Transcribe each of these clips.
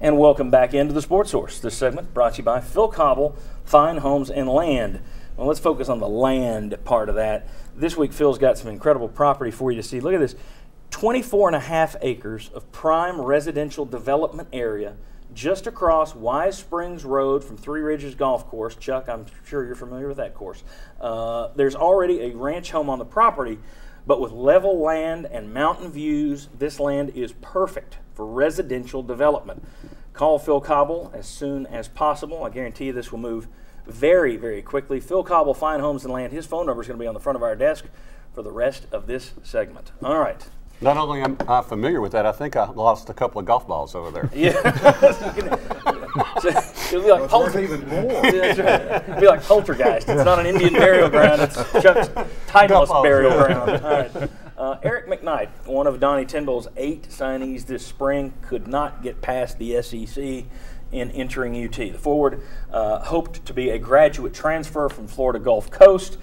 And welcome back into the Sports Source. This segment brought to you by Phil Cobble, Fine Homes and Land. Well, let's focus on the land part of that. This week, Phil's got some incredible property for you to see. Look at this, 24.5 acres of prime residential development area just across Wise Springs Road from Three Ridges Golf Course. Chuck, I'm sure you're familiar with that course. There's already a ranch home on the property, but with level land and mountain views, this land is perfect for residential development. Call Phil Cobble as soon as possible. I guarantee you this will move very, very quickly. Phil Cobble, Fine Homes and Land. His phone number is going to be on the front of our desk for the rest of this segment. All right. Not only am I familiar with that, I think I lost a couple of golf balls over there. Yeah. It'll be like even more. It'll be like Poltergeist. It's not an Indian burial ground. It's Chuck's timeless burial ground. All right. Eric McKnight, one of Donnie Tyndall's 8 signees this spring, could not get past the SEC in entering UT. The forward hoped to be a graduate transfer from Florida Gulf Coast.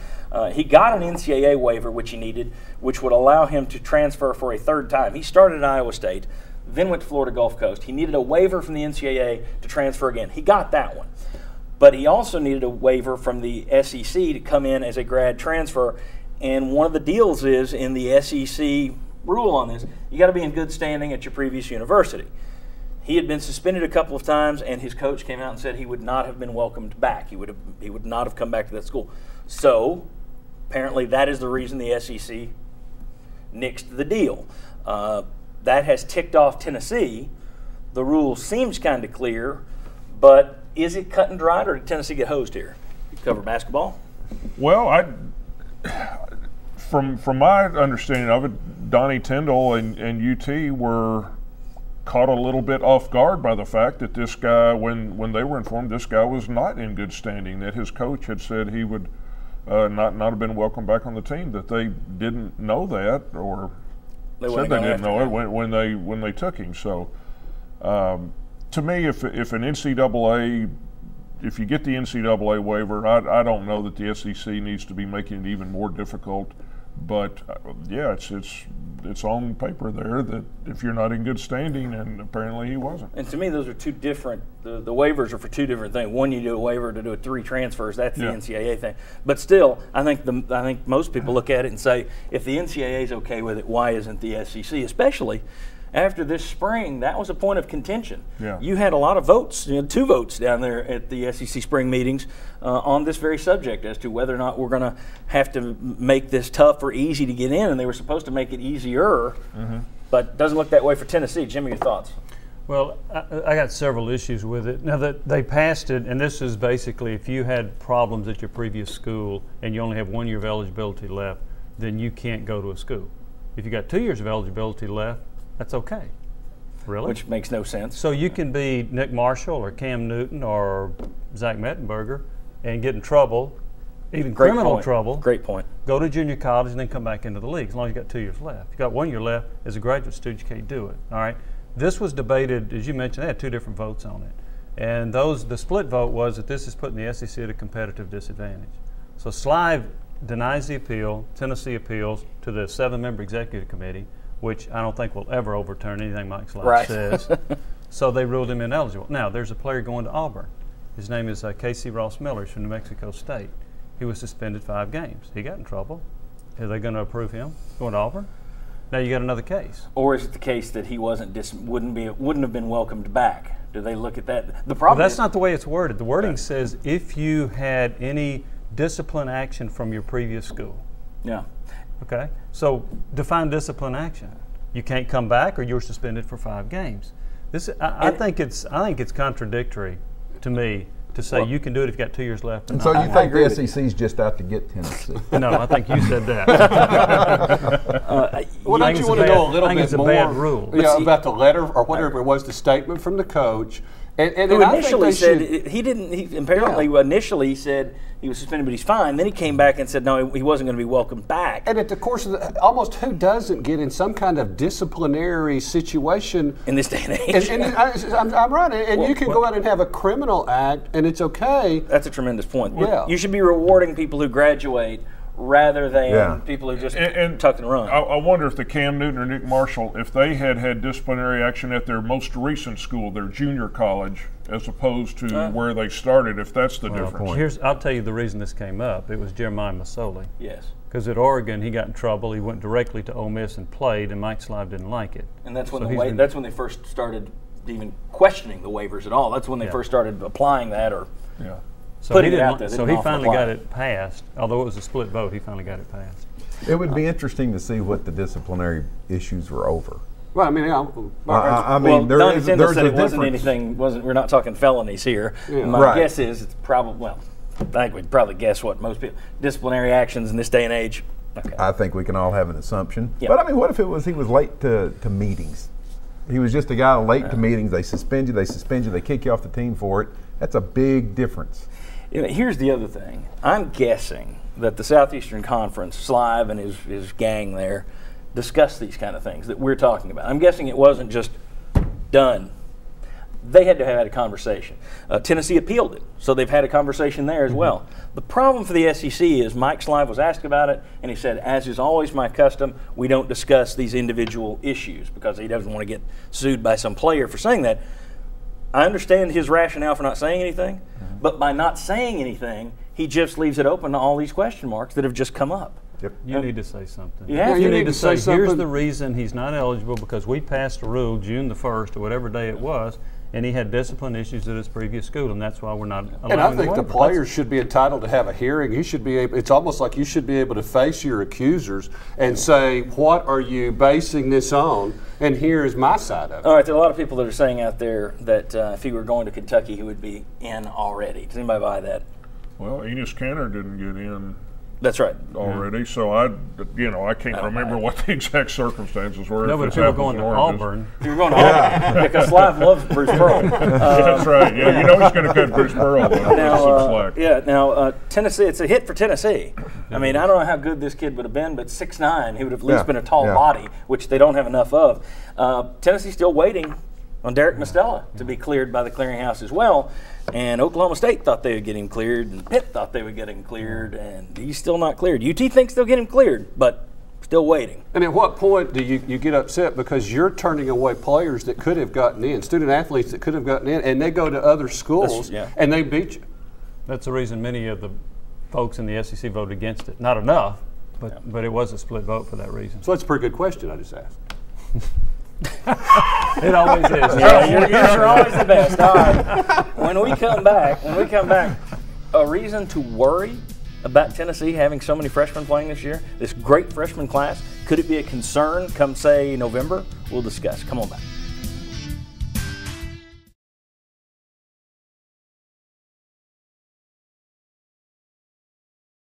He got an NCAA waiver, which he needed, which would allow him to transfer for a third time. He started at Iowa State, then went to Florida Gulf Coast. He needed a waiver from the NCAA to transfer again. He got that one. But he also needed a waiver from the SEC to come in as a grad transfer. And one of the deals is, in the SEC rule on this, you got to be in good standing at your previous university. He had been suspended a couple of times, and his coach came out and said he would not have been welcomed back. He would not have come back to that school. So apparently that is the reason the SEC nixed the deal. That has ticked off Tennessee. The rule seems kind of clear, but is it cut and dried, or did Tennessee get hosed here? You cover basketball? Well, from my understanding of it, Donnie Tyndall and UT were caught a little bit off guard by the fact that this guy, when they were informed this guy was not in good standing, that his coach had said he would not have been welcome back on the team, that they didn't know that, or said they didn't know it when they took him. So to me, if an NCAA, if you get the NCAA waiver, I don't know that the SEC needs to be making it even more difficult. But yeah, it's on paper there that if you're not in good standing, and apparently he wasn't. And to me, those are two different. The waivers are for two different things. One, you do a waiver to do 3 transfers. That's the NCAA thing. But still, I think most people look at it and say, if the NCAA is okay with it, why isn't the SEC? Especially after this spring, that was a point of contention. Yeah. You had a lot of votes, 2 votes down there at the SEC spring meetings on this very subject as to whether or not we're going to have to make this tough or easy to get in, and they were supposed to make it easier, but it doesn't look that way for Tennessee. Jimmy, your thoughts? Well, I got several issues with it. Now that they passed it, and this is basically if you had problems at your previous school and you only have 1 year of eligibility left, then you can't go to a school. If you got 2 years of eligibility left, that's okay. Really? Which makes no sense. So you can be Nick Marshall or Cam Newton or Zach Mettenberger and get in trouble, even criminal trouble. Great point. Go to junior college and then come back into the league as long as you got 2 years left. If you got 1 year left as a graduate student, you can't do it. All right. This was debated, as you mentioned, they had 2 different votes on it. And the split vote was that this is putting the SEC at a competitive disadvantage. So Slive denies the appeal, Tennessee appeals to the 7-member executive committee, which I don't think will ever overturn anything Mike Slive says. So they ruled him ineligible. Now, there's a player going to Auburn. His name is Casey Ross Miller. He's from New Mexico State. He was suspended 5 games. He got in trouble. Are they going to approve him going to Auburn? Now you got another case. Or is it the case that he wouldn't have been welcomed back? Do they look at that? The problem that's not the way it's worded. The wording says if you had any discipline action from your previous school. Yeah. Okay, so define discipline action. You can't come back, or you're suspended for 5 games. I think it's contradictory to me to say you can do it if you got 2 years left. And so you think the SEC's just out to get Tennessee? No, I think you said that. Well, don't you want to know a little bit more? It's a bad rule. About the letter or whatever it was, the statement from the coach. And who initially said initially said he was suspended, but he's fine. Then he came back and said no, he wasn't going to be welcomed back. And at the course of almost who doesn't get in some kind of disciplinary situation in this day and age? I'm right. And you can go out and have a criminal act, and it's okay. That's a tremendous point. Yeah. You should be rewarding people who graduate rather than Yeah. people who just And tuck and run. I wonder if the Cam Newton or Nick Marshall, if they had disciplinary action at their most recent school, their junior college, as opposed to where they started, if that's the difference. I'll tell you the reason this came up. It was Jeremiah Masoli. Yes. Because at Oregon, he got in trouble. He went directly to Ole Miss and played, and Mike Slive didn't like it. And that's when So that's when they first started even questioning the waivers at all. That's when they first started applying that or Yeah. So putting he it didn't. out there. They So didn't he offer finally apply. got it passed. Although it was a split vote, he finally got it passed. It would be interesting to see what the disciplinary issues were over. Well, I mean, I mean, well, Donnie there's Tyndall said a it wasn't difference. anything. We're not talking felonies here. Yeah. My Right. guess is it's probably I think we'd probably guess what most people disciplinary actions in this day and age. Okay. I think we can all have an assumption. Yeah. But I mean, what if he was late to meetings? He was just a guy late to meetings. They suspend you, they kick you off the team for it. That's a big difference. You know, here's the other thing. I'm guessing that the Southeastern Conference, Slive and his gang there, discussed these kind of things that we're talking about. I'm guessing it wasn't just done. They had to have had a conversation. Tennessee appealed it, so they've had a conversation there as well. The problem for the SEC is Mike Slive was asked about it, and he said, as is always my custom, we don't discuss these individual issues because he doesn't want to get sued by some player for saying that. I understand his rationale for not saying anything, but by not saying anything, he just leaves it open to all these question marks that have just come up. Yep. You need to say something. Yeah, you you need need to to say, say here's something. the reason he's not eligible because we passed a rule June the 1st or whatever day it was, and he had discipline issues at his previous school, and that's why we're not allowing and I think the waiver. players should be entitled to have a hearing. He should be able, it's almost like you should be able to face your accusers and say, what are you basing this on? And here is my side of it. All right, there are a lot of people that are saying out there that if he were going to Kentucky, he would be in already. Does anybody buy that? Well, Enos Kanter didn't get in That's right. already, so I can't remember what the exact circumstances were. No, if but it's if you were apples going and to oranges. Auburn, If you're going to Auburn, because Slive loves Bruce Pearl. That's right. Yeah, you know he's going to cut Bruce Pearl with some slack. Tennessee, it's a hit for Tennessee. I mean, I don't know how good this kid would have been, but 6'9", he would have at least been a tall body, which they don't have enough of. Tennessee's still waiting on Derek Mostella to be cleared by the clearinghouse as well. And Oklahoma State thought they would get him cleared, and Pitt thought they would get him cleared, and he's still not cleared. UT thinks they'll get him cleared, but still waiting. And at what point do you get upset because you're turning away players that could have gotten in, student athletes that could have gotten in, and they go to other schools and they beat you? that's the reason many of the folks in the SEC voted against it. Not enough, but it was a split vote for that reason. So that's a pretty good question I just asked. It always is. You're always the best. All right. When we come back, a reason to worry about Tennessee having so many freshmen playing this year, this great freshman class, could it be a concern come, say, November? We'll discuss. Come on back.